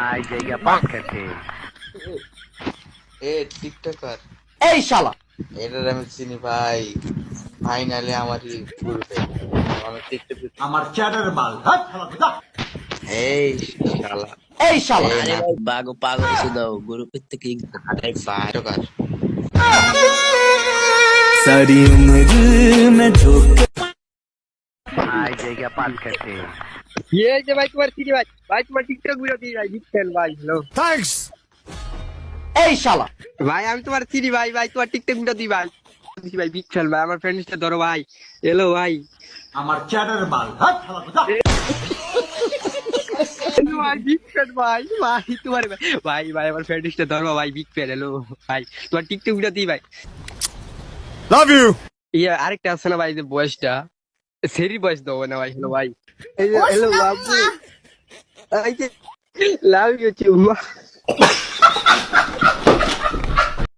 I জায়গা পাক খেতে এ টিকটকার এই শালা এটার আমি চিনি ভাই। ফাইনালি আমারই গ্রুপে আমার টিকটক আমার চ্যাটার বাল হাট শালা কোথা এই শালা এই শালা এই আরে না ভাই বাগো পাগল এসে দাও গ্রুপের থেকে আরে ভাই টিকটকার सारी उम्र में झोंक আই জায়গা পাক খেতে ये जे भाई तुम्हारी सीधी भाई तुम्हारी टिकटॉक वीडियो थी भाई बिग फैन भाई हेलो এই শালা भाई আমি তোমার সিরি ভাই তোমার টিকটক ভিডিও দি ভাই ভাই বিগ ফ্যান ভাই আমার ফ্রেন্ড লিস্টে ধরো ভাই হ্যালো ভাই আমার চ্যাটার বাল হাট শালা কোথা हेलो भाई बिग फैन भाई तुम्हारे भाई আমার ফ্রেন্ড লিস্টে ধরো ভাই বিগ ফ্যান हेलो ভাই তোমার টিকটক ভিডিও দি ভাই लव यू ইয়ে আরেকটা আছে না ভাই যে বয়সটা সেরি বয়স দাও না ভাই হ্যালো ভাই এই যে হ্যালো বাবু এই যে লাভ ইউ চুম্মা